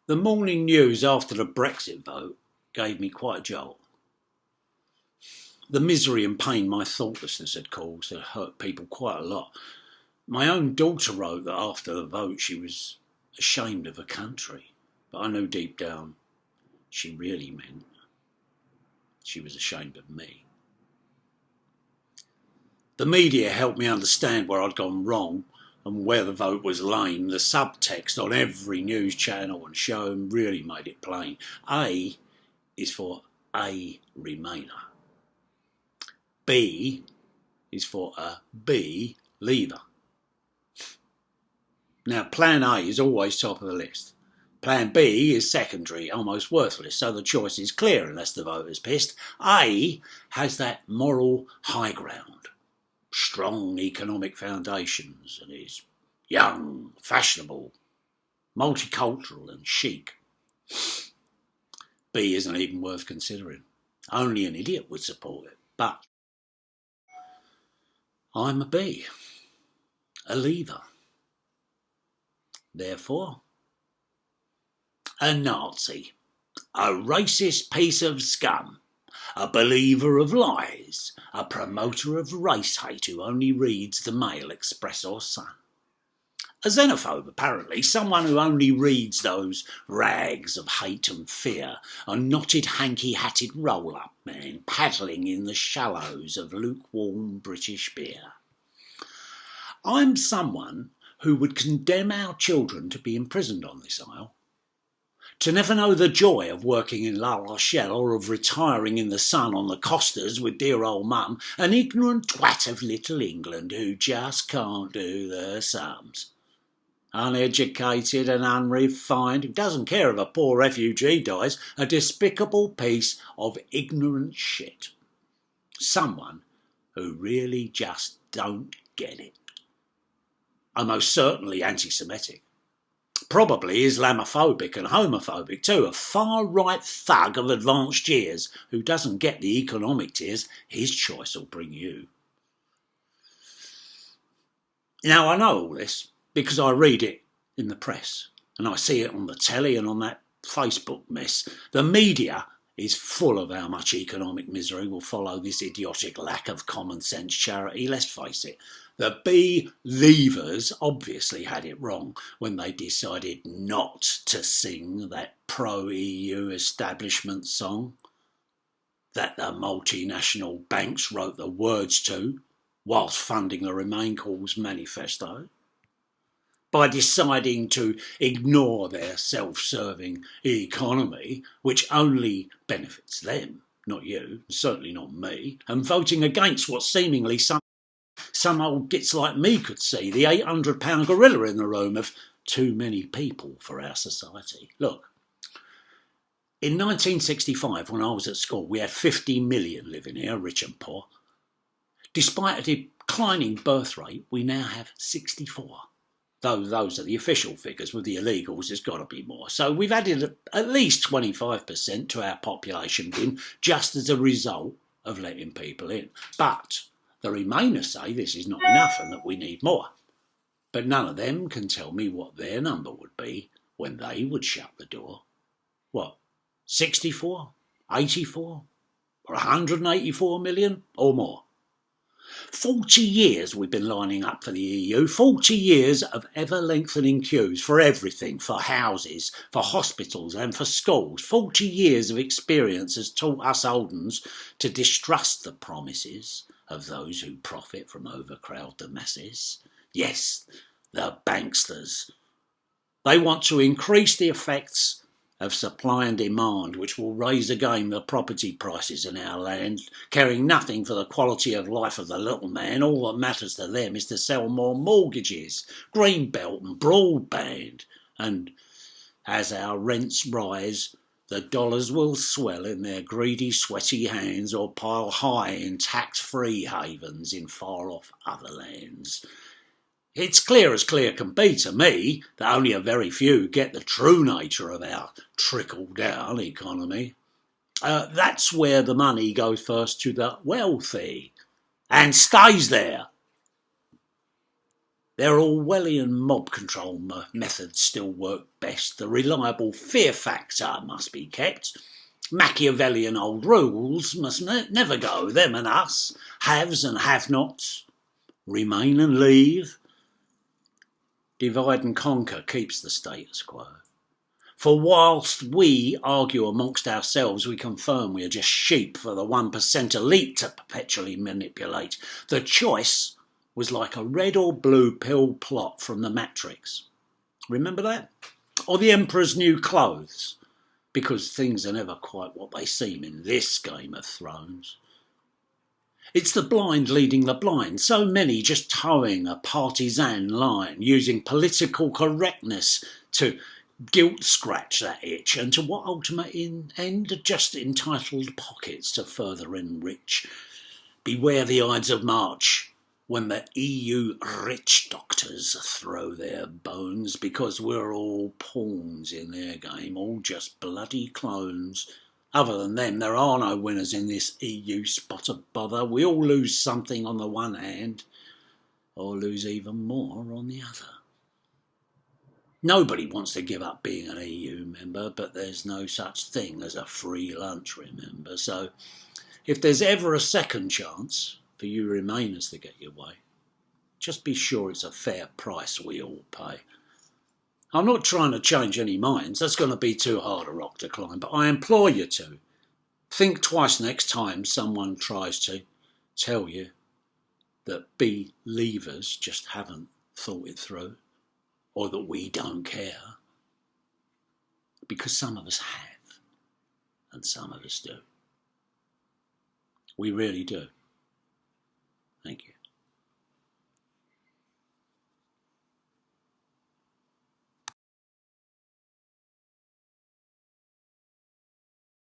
The morning news after the Brexit vote gave me quite a jolt. The misery and pain my thoughtlessness had caused had hurt people quite a lot. My own daughter wrote that after the vote she was ashamed of her country, but I knew deep down she really meant she was ashamed of me. The media helped me understand where I'd gone wrong and where the vote was lame. The subtext on every news channel and show really made it plain. A is for a Remainer. B is for a B leaver. Now, plan A is always top of the list. Plan B is secondary, almost worthless, so the choice is clear unless the voter's pissed. A has that moral high ground, strong economic foundations, and is young, fashionable, multicultural and chic. B isn't even worth considering. Only an idiot would support it. But I'm a B, a leaver. Therefore, a Nazi, a racist piece of scum, a believer of lies, a promoter of race hate who only reads the Mail, Express or Sun. A xenophobe, apparently, someone who only reads those rags of hate and fear, a knotted hanky-hatted roll-up man paddling in the shallows of lukewarm British beer. I'm someone who would condemn our children to be imprisoned on this isle, to never know the joy of working in La Rochelle or of retiring in the sun on the costas with dear old mum, an ignorant twat of Little England who just can't do the sums. Uneducated and unrefined, who doesn't care if a poor refugee dies, a despicable piece of ignorant shit. Someone who really just don't get it. I'm most certainly anti-Semitic. Probably Islamophobic and homophobic too, a far-right thug of advanced years who doesn't get the economic tears his choice will bring you. Now, I know all this because I read it in the press and I see it on the telly and on that Facebook mess. The media is full of how much economic misery will follow this idiotic lack of common sense charity. Let's face it, the Believers obviously had it wrong when they decided not to sing that pro-EU establishment song that the multinational banks wrote the words to whilst funding the Remain Cause manifesto. By deciding to ignore their self-serving economy, which only benefits them, not you, certainly not me, and voting against what seemingly some old gits like me could see, the 800-pound gorilla in the room of too many people for our society. Look, in 1965, when I was at school, we had 50 million living here, rich and poor. Despite a declining birth rate, we now have 64. Though those are the official figures. With the illegals, there's got to be more. So we've added at least 25% to our population bin just as a result of letting people in. But the Remainers say this is not enough and that we need more. But none of them can tell me what their number would be when they would shut the door. What, 64, 84, or 184 million or more? 40 years we've been lining up for the EU, 40 years of ever-lengthening queues for everything, for houses, for hospitals and for schools. 40 years of experience has taught us old uns to distrust the promises of those who profit from overcrowd the masses. Yes, the banksters. They want to increase the effects of supply and demand, which will raise again the property prices in our land, caring nothing for the quality of life of the little man. All that matters to them is to sell more mortgages, greenbelt and broadband. And as our rents rise, the dollars will swell in their greedy, sweaty hands or pile high in tax-free havens in far-off other lands. It's clear as clear can be to me that only a very few get the true nature of our trickle-down economy. That's where the money goes first to the wealthy and stays there. Their Orwellian mob control methods still work best. The reliable fear factor must be kept. Machiavellian old rules must never go. Them and us, haves and have-nots, remain and leave. Divide and conquer keeps the status quo. For whilst we argue amongst ourselves, we confirm we are just sheep for the 1% elite to perpetually manipulate. The choice was like a red or blue pill plot from the Matrix. Remember that? Or the Emperor's New Clothes. Because things are never quite what they seem in this Game of Thrones. It's the blind leading the blind, so many just towing a partisan line, using political correctness to guilt scratch that itch, and to what ultimate end? Just entitled pockets to further enrich. Beware the Ides of March, when the EU rich doctors throw their bones, because we're all pawns in their game, all just bloody clones. Other than them, there are no winners in this EU spot of bother. We all lose something on the one hand, or lose even more on the other. Nobody wants to give up being an EU member, but there's no such thing as a free lunch, remember. So if there's ever a second chance for you Remainers to get your way, just be sure it's a fair price we all pay. I'm not trying to change any minds, that's going to be too hard a rock to climb, but I implore you to think twice next time someone tries to tell you that believers just haven't thought it through, or that we don't care, because some of us have, and some of us do. We really do. Thank you.